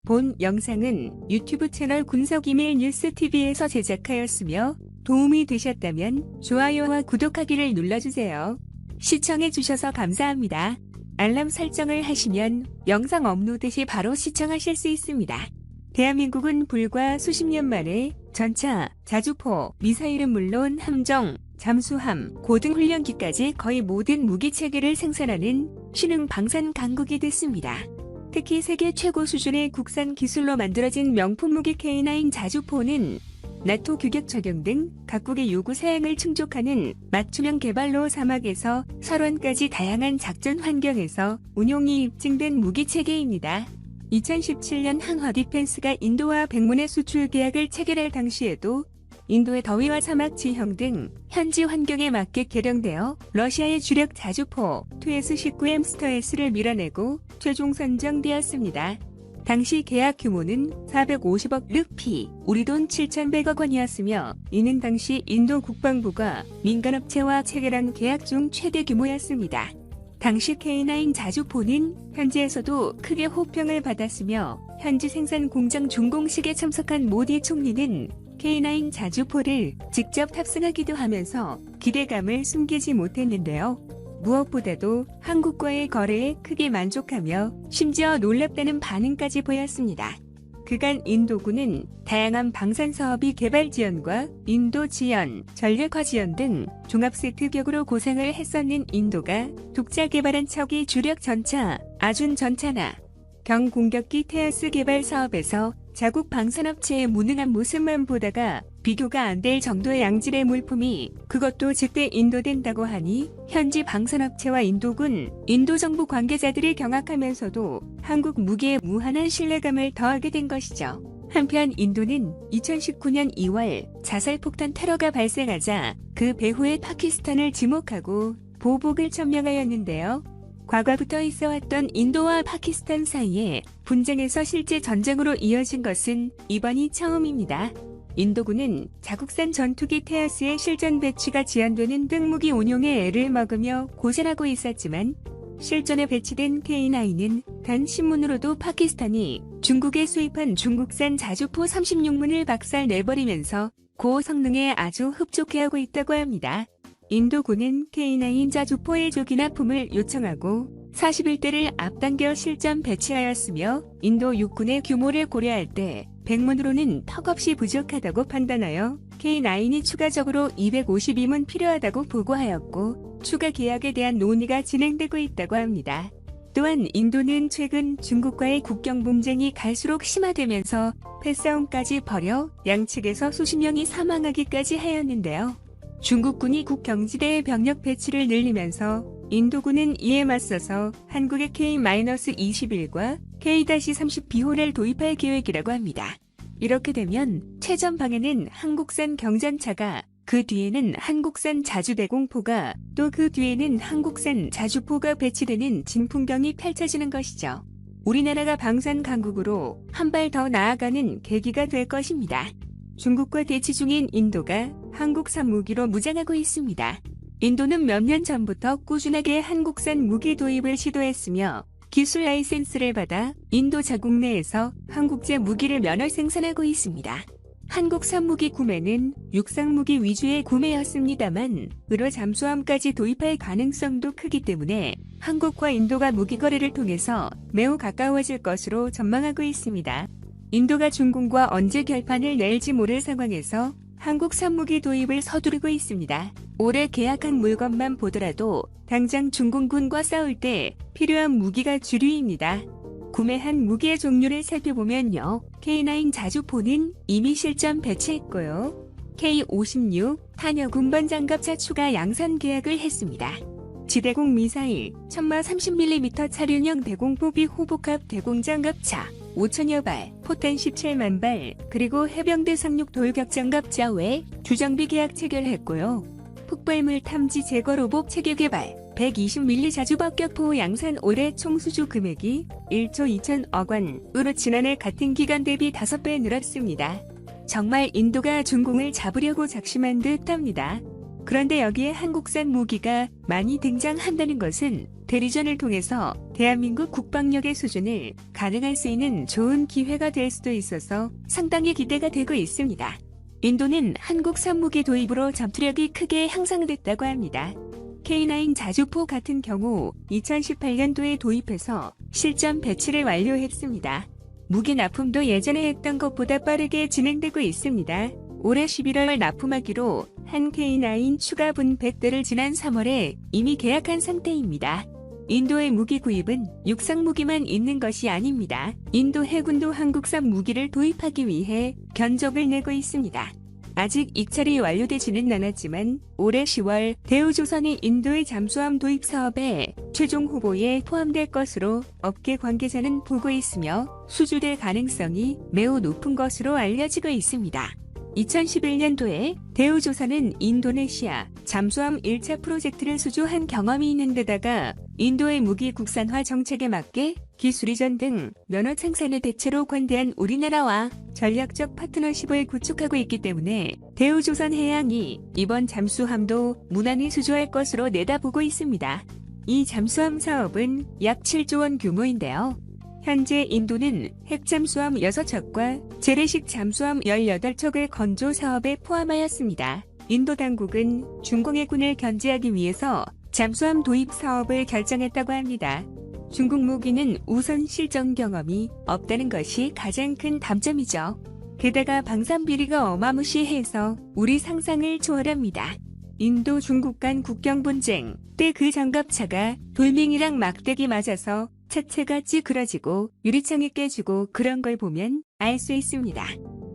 본 영상은 유튜브 채널 군석이밀 뉴스TV에서 제작하였으며 도움이 되셨다면 좋아요와 구독하기를 눌러주세요. 시청해주셔서 감사합니다. 알람 설정을 하시면 영상 업로드 시 바로 시청하실 수 있습니다. 대한민국은 불과 수십 년 만에 전차, 자주포, 미사일은 물론 함정, 잠수함, 고등훈련기까지 거의 모든 무기체계를 생산하는 신흥 방산 강국이 됐습니다. 특히 세계 최고 수준의 국산 기술로 만들어진 명품 무기 K9 자주포는 나토 규격 적용 등 각국의 요구 사양을 충족하는 맞춤형 개발로 사막에서 설원까지 다양한 작전 환경에서 운용이 입증된 무기체계입니다. 2017년 한화 디펜스가 인도와 백문의 수출 계약을 체결할 당시에도 인도의 더위와 사막 지형 등 현지 환경에 맞게 개량되어 러시아의 주력 자주포 2S-19M 스터S를 밀어내고 최종 선정되었습니다. 당시 계약 규모는 450억 르피, 우리 돈 7,100억 원이었으며 이는 당시 인도 국방부가 민간업체와 체결한 계약 중 최대 규모였습니다. 당시 K9 자주포는 현지에서도 크게 호평을 받았으며 현지 생산 공장 준공식에 참석한 모디 총리는 K9 자주포를 직접 탑승하기도 하면서 기대감을 숨기지 못했는데요. 무엇보다도 한국과의 거래에 크게 만족하며 심지어 놀랍다는 반응까지 보였습니다. 그간 인도군은 다양한 방산 사업이 개발 지원과 인도 지원, 전략화 지원 등 종합 세트격으로 고생을 했었는 인도가 독자 개발한 척이 주력 전차, 아준 전차나 경공격기 테아스 개발 사업에서 자국 방산업체의 무능한 모습만 보다가 비교가 안 될 정도의 양질의 물품이 그것도 즉대 인도된다고 하니 현지 방산업체와 인도군, 인도정부 관계자들이 경악하면서도 한국 무기에 무한한 신뢰감을 더하게 된 것이죠. 한편 인도는 2019년 2월 자살폭탄 테러가 발생하자 그 배후에 파키스탄을 지목하고 보복을 천명하였는데요. 과거부터 있어왔던 인도와 파키스탄 사이에 분쟁에서 실제 전쟁으로 이어진 것은 이번이 처음입니다. 인도군은 자국산 전투기 테아스의 실전 배치가 지연되는 등 무기 운용에 애를 먹으며 고전하고 있었지만 실전에 배치된 K9은 단 신문으로도 파키스탄이 중국에 수입한 중국산 자주포 36문을 박살내버리면서 고성능에 아주 흡족해하고 있다고 합니다. 인도군은 K9 자주포의 조기 납품을 요청하고 41대를 앞당겨 실전 배치하였으며 인도 육군의 규모를 고려할 때 100문으로는 턱없이 부족하다고 판단하여 K9이 추가적으로 252문 필요하다고 보고하였고 추가 계약에 대한 논의가 진행되고 있다고 합니다. 또한 인도는 최근 중국과의 국경 분쟁이 갈수록 심화되면서 패싸움까지 벌여 양측에서 수십 명이 사망하기까지 하였는데요. 중국군이 국경지대의 병력 배치를 늘리면서 인도군은 이에 맞서서 한국의 K-21과 K-30B호를 도입할 계획이라고 합니다. 이렇게 되면 최전방에는 한국산 경전차가, 그 뒤에는 한국산 자주대공포가, 또 그 뒤에는 한국산 자주포가 배치되는 진풍경이 펼쳐지는 것이죠. 우리나라가 방산 강국으로 한 발 더 나아가는 계기가 될 것입니다. 중국과 대치 중인 인도가 한국산 무기로 무장하고 있습니다. 인도는 몇 년 전부터 꾸준하게 한국산 무기 도입을 시도했으며 기술 라이센스를 받아 인도 자국 내에서 한국제 무기를 면허 생산하고 있습니다. 한국산 무기 구매는 육상 무기 위주의 구매였습니다만 의로 잠수함까지 도입할 가능성도 크기 때문에 한국과 인도가 무기 거래를 통해서 매우 가까워질 것으로 전망하고 있습니다. 인도가 중공과 언제 결판을 낼지 모를 상황에서 한국산 무기 도입을 서두르고 있습니다. 올해 계약한 물건만 보더라도 당장 중공군과 싸울 때 필요한 무기가 주류입니다. 구매한 무기의 종류를 살펴보면요. K9 자주포는 이미 실전 배치했고요. K56 탄역 운반 장갑차 추가 양산 계약을 했습니다. 지대공 미사일, 천마 30mm 차륜형 대공포비 호복합 대공장갑차 5천여 발, 포탄 17만 발, 그리고 해병대 상륙 돌격장갑차 외 주정비 계약 체결했고요. 폭발물 탐지 제거 로봇 체계 개발, 120mm 자주박격포 양산 올해 총 수주 금액이 1조 2천억 원으로 지난해 같은 기간 대비 5배 늘었습니다. 정말 인도가 중공을 잡으려고 작심한 듯합니다. 그런데 여기에 한국산 무기가 많이 등장한다는 것은 대리전을 통해서 대한민국 국방력의 수준을 가늠할 수 있는 좋은 기회가 될 수도 있어서 상당히 기대가 되고 있습니다. 인도는 한국산 무기 도입으로 전투력이 크게 향상됐다고 합니다. K9 자주포 같은 경우 2018년도에 도입해서 실전 배치를 완료했습니다. 무기 납품도 예전에 했던 것보다 빠르게 진행되고 있습니다. 올해 11월 납품하기로 한 K9 추가 분 100대를 지난 3월에 이미 계약한 상태입니다. 인도의 무기 구입은 육상 무기만 있는 것이 아닙니다. 인도 해군도 한국산 무기를 도입하기 위해 견적을 내고 있습니다. 아직 입찰이 완료되지는 않았지만 올해 10월 대우조선이 인도의 잠수함 도입 사업에 최종 후보에 포함될 것으로 업계 관계자는 보고 있으며 수주될 가능성이 매우 높은 것으로 알려지고 있습니다. 2011년도에 대우조선은 인도네시아 잠수함 1차 프로젝트를 수주한 경험이 있는 데다가 인도의 무기 국산화 정책에 맞게 기술 이전 등 면허 생산에 대체로 관대한 우리나라와 전략적 파트너십을 구축하고 있기 때문에 대우조선해양이 이번 잠수함도 무난히 수주할 것으로 내다보고 있습니다. 이 잠수함 사업은 약 7조 원 규모인데요. 현재 인도는 핵잠수함 6척과 재래식 잠수함 18척을 건조 사업에 포함하였습니다. 인도 당국은 중공해군을 견제하기 위해서 잠수함 도입 사업을 결정했다고 합니다. 중국 무기는 우선 실전 경험이 없다는 것이 가장 큰 단점이죠. 게다가 방산 비리가 어마무시해서 우리 상상을 초월합니다. 인도 중국 간 국경 분쟁 때 그 장갑차가 돌멩이랑 막대기 맞아서 차체가 찌그러지고 유리창이 깨지고 그런 걸 보면 알 수 있습니다.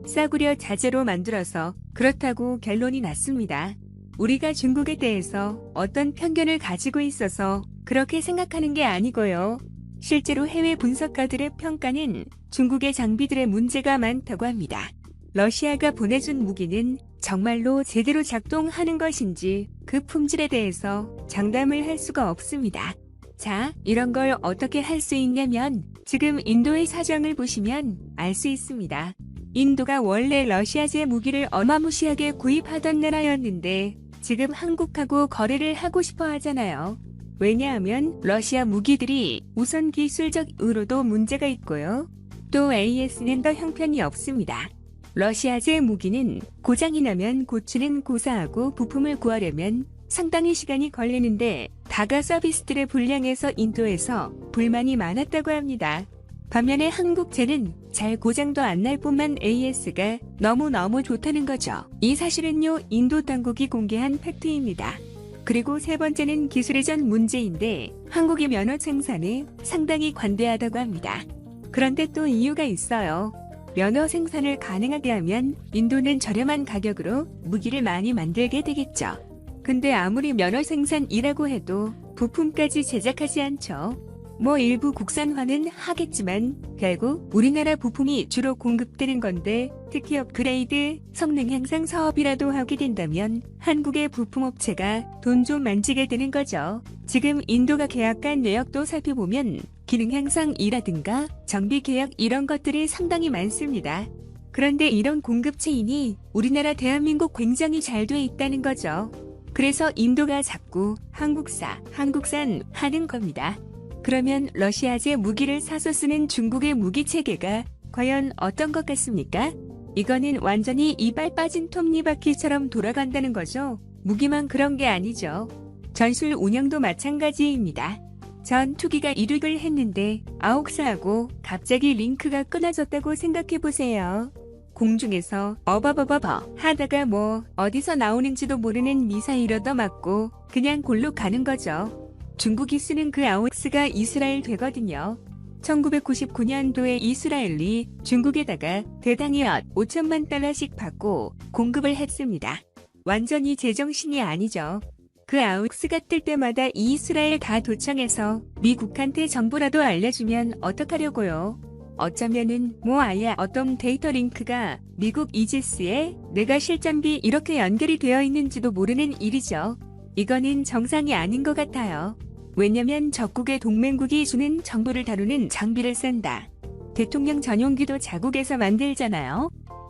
싸구려 자재로 만들어서 그렇다고 결론이 났습니다. 우리가 중국에 대해서 어떤 편견을 가지고 있어서 그렇게 생각하는 게 아니고요. 실제로 해외 분석가들의 평가는 중국의 장비들의 문제가 많다고 합니다. 러시아가 보내준 무기는 정말로 제대로 작동하는 것인지 그 품질에 대해서 장담을 할 수가 없습니다. 자, 이런 걸 어떻게 할 수 있냐면 지금 인도의 사정을 보시면 알 수 있습니다. 인도가 원래 러시아제 무기를 어마무시하게 구입하던 나라였는데 지금 한국하고 거래를 하고 싶어 하잖아요. 왜냐하면 러시아 무기들이 우선 기술적으로도 문제가 있고요. 또 AS는 더 형편이 없습니다. 러시아제 무기는 고장이 나면 고치는 고사하고 부품을 구하려면 상당히 시간이 걸리는데 다가 서비스들의 불량에서 인도에서 불만이 많았다고 합니다. 반면에 한국제는 잘 고장도 안 날 뿐만 AS가 너무너무 좋다는 거죠. 이 사실은요, 인도 당국이 공개한 팩트입니다. 그리고 세 번째는 기술 이전 문제인데 한국의 면허 생산에 상당히 관대하다고 합니다. 그런데 또 이유가 있어요. 면허 생산을 가능하게 하면 인도는 저렴한 가격으로 무기를 많이 만들게 되겠죠. 근데 아무리 면허 생산이라고 해도 부품까지 제작하지 않죠. 뭐 일부 국산화는 하겠지만 결국 우리나라 부품이 주로 공급되는 건데 특히 업그레이드, 성능 향상 사업이라도 하게 된다면 한국의 부품업체가 돈 좀 만지게 되는 거죠. 지금 인도가 계약한 내역도 살펴보면 기능 향상이라든가 정비 계약 이런 것들이 상당히 많습니다. 그런데 이런 공급 체인이 우리나라 대한민국 굉장히 잘 돼 있다는 거죠. 그래서 인도가 자꾸 한국산 하는 겁니다. 그러면 러시아제 무기를 사서 쓰는 중국의 무기 체계가 과연 어떤 것 같습니까? 이거는 완전히 이빨 빠진 톱니바퀴처럼 돌아간다는 거죠. 무기만 그런 게 아니죠. 전술 운영도 마찬가지입니다. 전 투기가 이륙을 했는데 아옥사하고 갑자기 링크가 끊어졌다고 생각해보세요. 공중에서 어버버버버 하다가 뭐 어디서 나오는지도 모르는 미사일 얻어맞고 그냥 골로 가는 거죠. 중국이 쓰는 그 아옥스가 이스라엘 되거든요. 1999년도에 이스라엘이 중국에다가 대당 약 5천만 달러씩 받고 공급을 했습니다. 완전히 제정신이 아니죠. 그 아옥스가 뜰 때마다 이스라엘 다 도청해서 미국한테 정보라도 알려주면 어떡하려고요. 어쩌면은 뭐 아예 어떤 데이터 링크가 미국 이지스에 내가 실전비 이렇게 연결이 되어 있는지도 모르는 일이죠. 이거는 정상이 아닌 것 같아요. 왜냐면 적국의 동맹국이 주는 정보를 다루는 장비를 쓴다. 대통령 전용기도 자국에서 만들잖아요.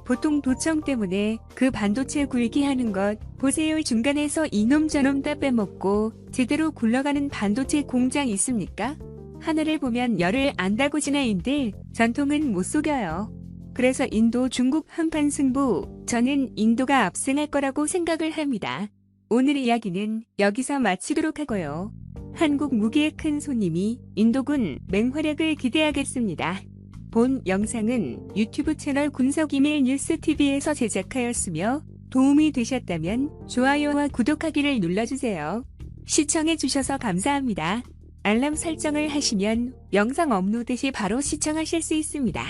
보통 도청 때문에 그 반도체 굴기 하는 것 보세요. 중간에서 이놈 저놈 다 빼먹고 제대로 굴러가는 반도체 공장 있습니까? 하늘을 보면 열을 안다고 지나인들 전통은 못 속여요. 그래서 인도 중국 한판 승부, 저는 인도가 압승할 거라고 생각을 합니다. 오늘 이야기는 여기서 마치도록 하고요. 한국 무기의 큰 손님이 인도군 맹활약을 기대하겠습니다. 본 영상은 유튜브 채널 군석이메일 뉴스TV에서 제작하였으며 도움이 되셨다면 좋아요와 구독하기를 눌러주세요. 시청해주셔서 감사합니다. 알람 설정을 하시면 영상 업로드 시 바로 시청하실 수 있습니다.